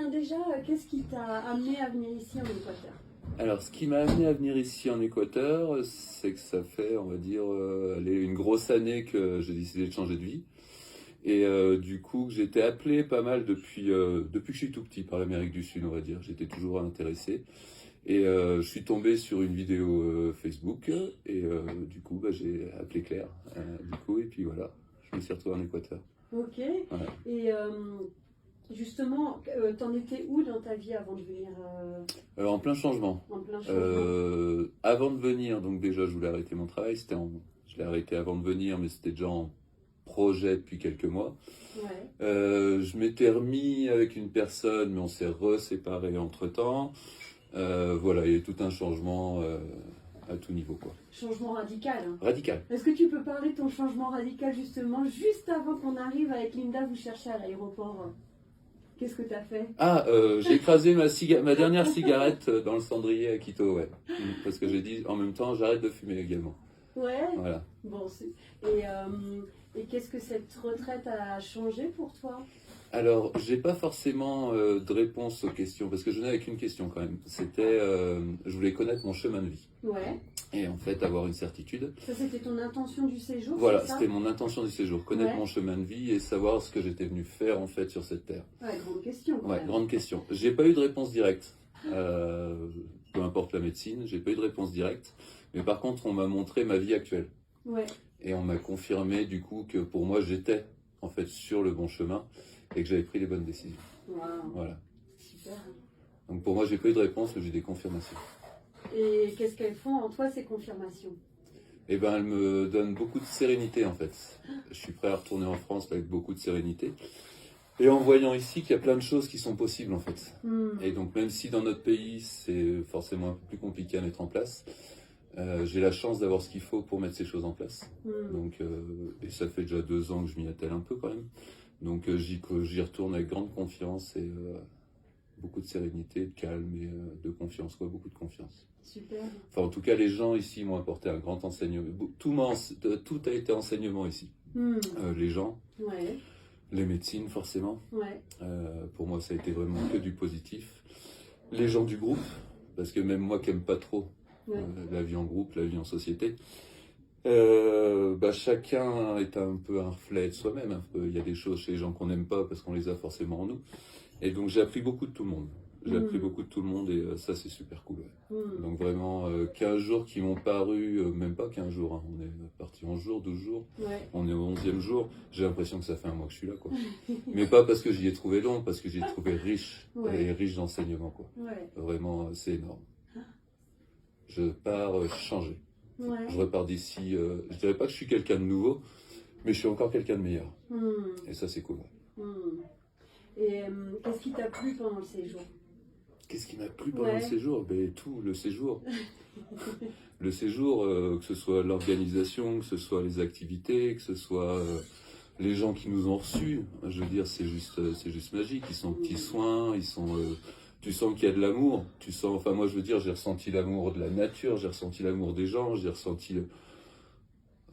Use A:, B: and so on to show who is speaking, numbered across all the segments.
A: bien, déjà, qu'est-ce qui t'a amené à venir ici en Équateur?
B: Alors, ce qui m'a amené à venir ici en Équateur, c'est que ça fait, on va dire, allez, une grosse année que j'ai décidé de changer de vie. Et du coup, j'étais appelé pas mal depuis que je suis tout petit par l'Amérique du Sud, on va dire. J'étais toujours intéressé. Et je suis tombé sur une vidéo Facebook et du coup, bah, j'ai appelé Claire. Du coup, et puis voilà, je me suis retrouvé en Équateur.
A: Ok.
B: Voilà.
A: Et justement, t'en étais où dans ta vie avant de venir
B: En plein changement.
A: en plein changement?
B: Avant de venir, donc déjà, je voulais arrêter mon travail. Je l'ai arrêté avant de venir, mais c'était déjà en projet depuis quelques mois.
A: Ouais.
B: Je m'étais remis avec une personne, mais on s'est reséparés entre-temps. Voilà, il y a eu tout un changement à tout niveau, quoi.
A: Changement radical, hein.
B: Radical.
A: Est-ce que tu peux parler de ton changement radical justement, juste avant qu'on arrive avec Linda vous chercher à l'aéroport? Qu'est-ce que tu as fait?
B: Ah, j'ai écrasé ma dernière cigarette dans le cendrier à Quito, ouais. Parce que j'ai dit, en même temps, j'arrête de fumer également.
A: Ouais.
B: Voilà.
A: Bon, et qu'est-ce que cette retraite a changé pour toi?
B: Alors, j'ai pas forcément de réponse aux questions, parce que je venais avec une question quand même. C'était, je voulais connaître mon chemin de vie.
A: Ouais.
B: Et en fait, avoir une certitude.
A: Ça, c'était ton intention du séjour,
B: Voilà,
A: c'est ça?
B: c'était mon intention du séjour, connaître
A: Ouais.
B: mon chemin de vie et savoir ce que j'étais venu faire en fait sur cette terre.
A: Ouais, grande question. Quand
B: Ouais,
A: même.
B: grande question. J'ai pas eu de réponse directe. Peu importe la médecine, j'ai pas eu de réponse directe. Mais par contre, on m'a montré ma vie actuelle.
A: Ouais.
B: Et on m'a confirmé du coup que pour moi, j'étais en fait sur le bon chemin et que j'avais pris les bonnes décisions.
A: Waouh.
B: Voilà.
A: Super.
B: Donc pour moi, j'ai pas eu de réponse, mais j'ai des confirmations.
A: Et qu'est-ce qu'elles font en toi, ces confirmations?
B: Eh ben, elles me donnent beaucoup de sérénité en fait. Je suis prêt à retourner en France avec beaucoup de sérénité. Et en voyant ici qu'il y a plein de choses qui sont possibles en fait. Et donc même si dans notre pays c'est forcément un peu plus compliqué à mettre en place, j'ai la chance d'avoir ce qu'il faut pour mettre ces choses en place. Donc, et ça fait déjà 2 ans que je m'y attelle un peu quand même. Donc j'y retourne avec grande confiance et beaucoup de sérénité, de calme et de confiance, quoi, beaucoup de confiance.
A: Super.
B: Enfin en tout cas les gens ici m'ont apporté un grand enseignement. Tout a été enseignement ici. Les gens.
A: Ouais.
B: Les médecines, forcément.
A: Ouais.
B: Pour moi, ça a été vraiment que du positif. Les gens du groupe, parce que même moi qui n'aime pas trop la vie en groupe, la vie en société, chacun est un peu un reflet de soi-même. Un peu. Il y a des choses chez les gens qu'on n'aime pas parce qu'on les a forcément en nous. Et donc, j'ai appris beaucoup de tout le monde. J'ai appris beaucoup de tout le monde et ça, c'est super cool. Ouais. Donc, vraiment, 15 jours qui m'ont paru, même pas 15 jours, hein. On est parti 11 jours, 12 jours.
A: Ouais.
B: On est au 11e jour. J'ai l'impression que ça fait un mois que je suis là, quoi. Mais pas parce que j'y ai trouvé long, parce que j'y ai trouvé riche. Et riche d'enseignements, quoi.
A: Ouais.
B: Vraiment, c'est énorme. Je pars changé.
A: Ouais.
B: Je repars d'ici, je dirais pas que je suis quelqu'un de nouveau, mais je suis encore quelqu'un de meilleur. Et ça, c'est cool.
A: Et qu'est-ce qui t'a plu pendant le séjour?
B: Qu'est-ce qui m'a plu pendant le séjour? Ben, tout, le séjour. Le séjour, que ce soit l'organisation, que ce soit les activités, que ce soit les gens qui nous ont reçus. Je veux dire, c'est juste magique. Ils sont petits soins, tu sens qu'il y a de l'amour. Tu sens, enfin moi je veux dire, j'ai ressenti l'amour de la nature, j'ai ressenti l'amour des gens, j'ai ressenti...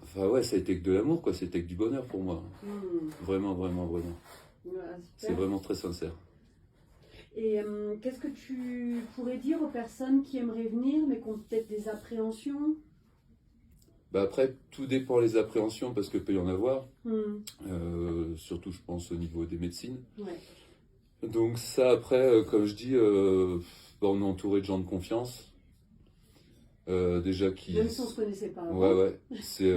B: Enfin ouais, ça a été que de l'amour, quoi. C'était que du bonheur pour moi. Vraiment, vraiment, vraiment. C'est vraiment très sincère.
A: Et qu'est-ce que tu pourrais dire aux personnes qui aimeraient venir mais qui ont peut-être des appréhensions?
B: Bah après, tout dépend des appréhensions parce que peut y en avoir. Surtout, je pense, au niveau des médecines. Ouais. Donc ça, après, comme je dis, on est entouré de gens de confiance. Déjà qui...
A: Même si on ne se connaissait pas avant.
B: Ouais. C'est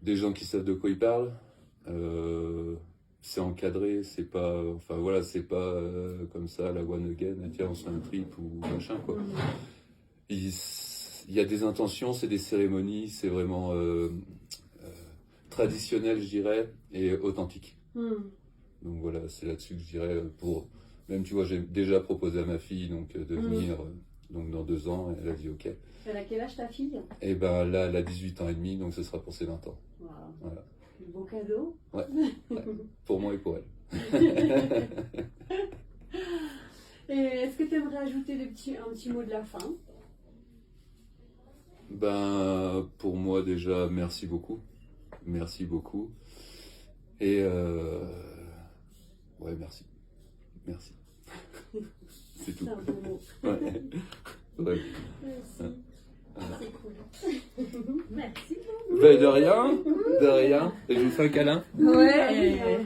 B: des gens qui savent de quoi ils parlent. C'est encadré, c'est pas... Enfin voilà, c'est pas comme ça, la one again, tiens, on se fait un trip ou machin, quoi. Il y a des intentions, c'est des cérémonies, c'est vraiment traditionnel, je dirais, et authentique. Donc voilà, c'est là-dessus que je dirais, même tu vois, j'ai déjà proposé à ma fille donc, de venir donc dans 2 ans, elle a dit ok.
A: Elle a quel âge ta fille?
B: Et ben là, elle a 18 ans et demi, donc ce sera pour ses 20 ans.
A: Wow.
B: Voilà.
A: Beau cadeau.
B: Ouais. Pour moi et pour elle.
A: Et est-ce que tu aimerais ajouter un petit mot de la fin?
B: Ben, pour moi déjà, merci beaucoup. Merci beaucoup. Et ouais, merci. Merci. C'est tout.
A: C'est un bon mot.
B: Ouais. Ouais.
C: Merci. C'est cool. Merci beaucoup.
B: Ben, de rien, de rien. Et je vous fais un câlin.
A: Ouais.